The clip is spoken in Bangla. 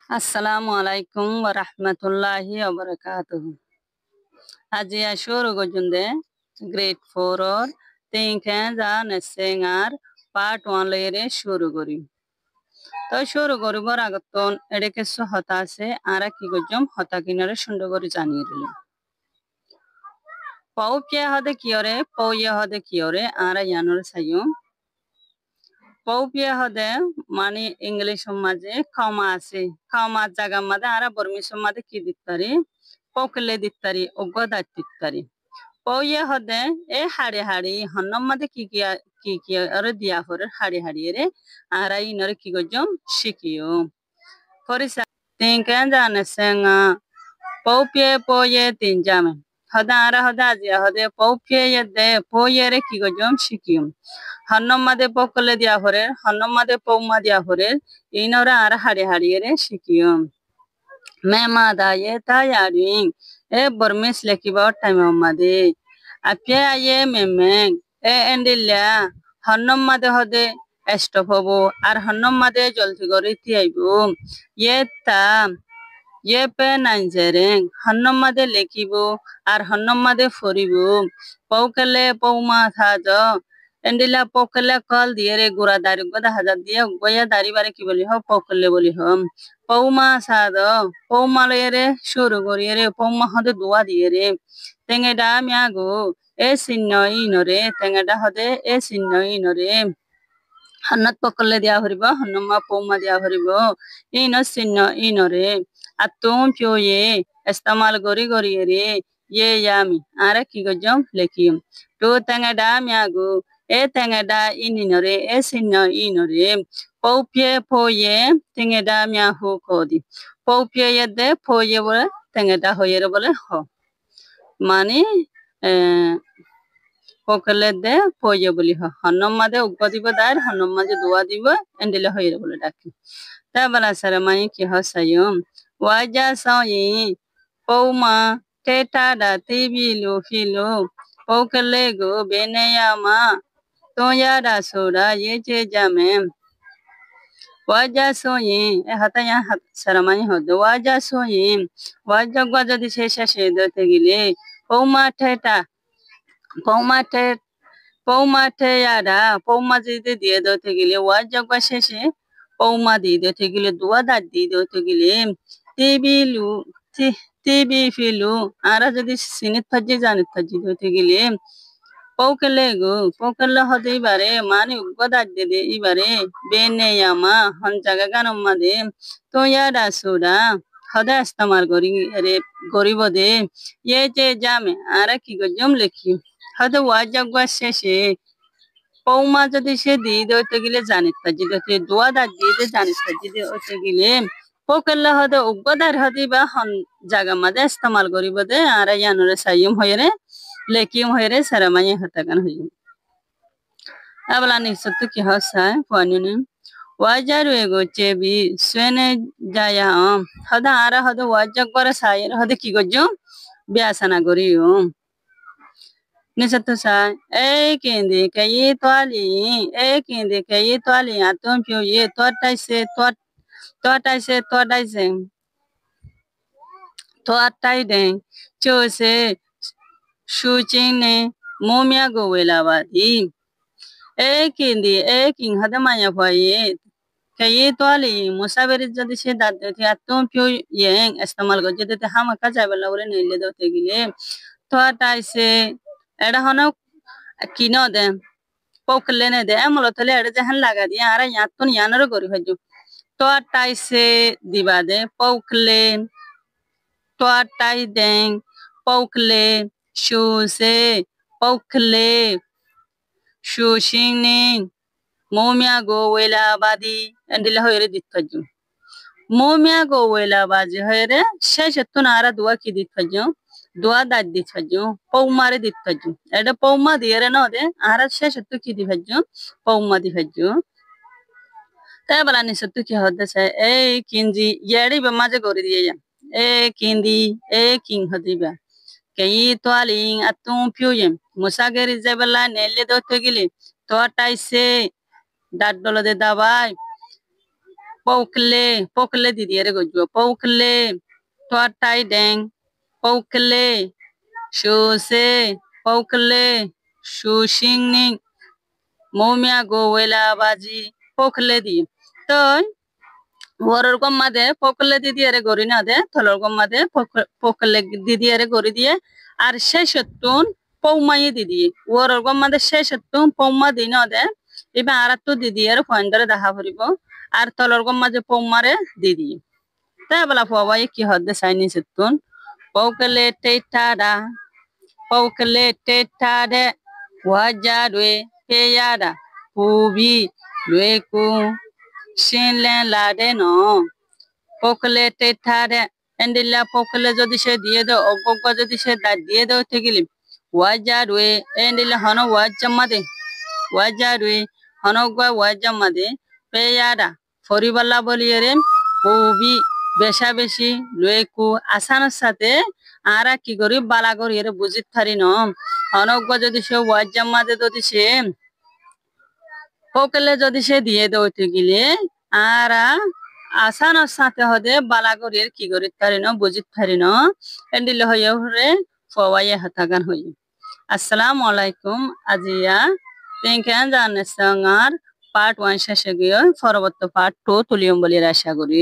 Assalamu alaikum wa rahmatullahi wa barakatuh. আজি শুরু গজুন্দে গ্রেড 4 or তিনকে যা নেসেঙ্গার পার্ট 1 লয়েরে শুরু করি। তো শুরু করিবার আগতন এডে কিছু হতা আছে আরা কি গজম হতা কিনারে সুন্দর করে জানিয়ে দিলাম। পৌ কে হদে কিয়রে পৌ ইয়ে হদে কিয়রে আরা ইয়ানোর সাইয়ম পৌপিয়া হদে মানে ইংলিশ মাঝে ক্ষমা আছে ক্ষমা জায়গা মাঝে আরা বর্মিশ মাঝে কি দিতে পারি পকলে দিতে পারি অজ্ঞতা দিতে পারি পৌয়ে হদে এ হাড়ি হাড়ি হন্নম মাঝে কি আরে দিয়া হরে হাড়ি হাড়ি রে আরা ইনরে কি গজম শিখিও ফরিসা তিনকে জানে সেঙ্গা পৌপিয়ে পৌয়ে তিন জামে হদে আরা হদে আজিয়া হদে পৌপিয়ে দে পৌয়ে রে কি গজম শিখিও হন্নম মাদে পকলে দিয়া হরে হন্নম মাদে পৌমা দিয়া হরে ইনরা আর হাড়ি হাড়িয়ে শিখিও মে মাদা ye tayaring e bormis lekiba time মাদে আপে আয়ে মেমেং এ এন্ডিল্লা হন্নম মাদে হদে স্টপ হবো আর হন্নম মাদে জলদি করে আইব ইয়ে তা ইয়ে পে নাইজেরেং হন্নম মাদে লেখিব আর হন্নম মাদে ফরিব পৌকলে পৌমা থাজ এন্ডিলা পকলে কল দিয়ে রে গুড়া দাড়ি গদা হাজার দিয়ে গয়া দাড়ি বারে কি বলি হ পকলে বলি হম পৌমা সাদ পৌমা লয়ে রে শুরু করিয়ে রে পৌমা হদে দোয়া দিয়ে রে তেঙ্গেডা মিয়াগো এ চিহ্ন ইনরে তেঙ্গেডা হদে এ চিহ্ন ইনরে হন্নত পকলে দিয়া হরিব হন্নমা পৌমা দিয়া হরিব ইন চিহ্ন ইনরে আর তুম পিয়ে ইস্তেমাল করি করিয়ে রে ইয়ে ইয়ামি আরে কি গজম লেখিম তো তেঙ্গেডা মিয়াগো e tengeda ininore e sinno inore popye poye tengeda mya hu kodi popye yede poye bole tengeda hoyere bole ho মানে পকলে দে পয়ে বলি হ হন্নম মাদে উগ্গ দিব দার হন্নম মাদে দোয়া দিব এন্ডিলে হইরে বলে ডাকি তা বলা সারে মাই কি হসায়ম ওয়াজা সাই পৌমা টেটা দা তিবিলু ফিলু পকলে গো বেনেয়ামা তোয়ারা সোরা ये जे जामे वाजा सोयिन ए हताया सरमानी होदो वाजा सोयिन वाजा गवाजा दिसे शेषे दते गिले पौमाटे पौमाटे यारा पौमा जिदे दिए दते गिले वाजा गवा शेषे पौमा दी दते गिले दुआ दा दी दते गिले টিবিলু টিবি ফিলু আরা যদি সিনিত ফাজি জানিত ফাজি দতে गिले পৌকলে গো পৌকলে হদে ইবারে মানে উগদার দে ইবারে বেনে ইয়ামা হন জায়গা গানম মাদে তো ইয়ারা সুরা হদে ইস্তেমাল করি রে গরিব দে ইয়ে যে জামে আরা কি গজম লেখি হদে ওয়াজাগwa শেষে পৌমা যদি সে দি দইতে গিলে জানিত পাজি দতে দোয়া দা দিয়ে জানিত পাজি দতে গিলে পৌকলে হদে উগদার হদি বা হন জায়গা মাদে ইস্তেমাল করিব দে আরা ইয়ানরে সাইয়ম হয়রে लेकिन होरे सरमाये हतगन हुई अबला निसत की हसा पानी वाजारु एगो चेबी स्वेने जाया हदा आरा हद वाजक बर सायर हद की गजो ब्यासना गरियो निसत सा ए केंदे कई तवाली आतम पियो ये तोटाइसे तोटाइ दे चोसे Shuchine momia go welawadi ekin hadamaya paye kaye toali musabere jadi se dadde thi atom pyo yeng istemal go jede te hama ka jabala bole nele do te gile to atai se eda hono kino de pokle ne de amolo tole eda jahan laga di ara yatun yanaro gori haju to atai se dibade pokle to atai deng pokle Shuse, pokle, shushini, momia go wela badi, and the hoyre ditfaju. Momia go wela baji hoyre, sheshatun ara dua ki ditfaju, dua that ditfaju, pomare ditfaju. At a poma the arena de, ara sheshatu ki divaju, poma divaju. Tabalani satuki had the say, eh, kinji, yeri bamaja goridia, eh, kindi, eh, king hadiba. Kei toaling atum piyem musageri zebala nelle do tegili to taise dat dolo de dabai Pokle didiere gojo. Pokle. Tua tai deng. Pokle. Shuse. Pokle. Shushingning. Momia go wela baji. Pokle di. তো ওরর গম্মাদে পকলে দিদিয়ারে গড়ি না দে থলর গম্মাদে পকলে দিদিয়ারে গড়ি দিয়ে আর শেষতুন পৌমাই দিদি ওরর গম্মাদে শেষতুন পৌমা দি না দে এবার আর তো দিদিয়ারে ফয়েন্দারে দেখা করিব আর তলর গম্মা যে পৌমারে দিদি তাই বলা পবাই কি হদে Saini সেতুন পকলে টেটাডা পকলে টেটাডে ওয়াজারে পেয়াডা পুবি লুয়েকু Shinlen lade no. Pokle tetare. Endilla pokle যদি সে দিয়ে দাও অজ্ঞ যদি সে দিয়ে দাও ঠিকলি ওয়াজারুয়ে endilla হন ওয়াজাম্মাদে ওয়াজারুয়ে হনগা ওয়াজাম্মাদে পেয়ারা ফরিবাল্লা বলিয়ে কবি বেশা বেশি লুয়েকু আসানোর সাথে আরা কি করি বালা করি এর বুঝিত পারি ন হনগা যদি সে ওয়াজাম্মাদে যদি সে পকলে যদি সে দিয়ে দৌতে গেলে আর আসানোর সাথে হদে বালাগরের কি করি পারি না বুঝিত পারি না এন্ডিলে হয়ে হরে ফওয়াইয়ে হাতাগান হই আসসালামু আলাইকুম আজিয়া তেনকেন জানে সঙ্গার পার্ট 1 শেষে গিয়ে পরবর্তী পার্ট 2 তুলিয়ম বলি আশা করি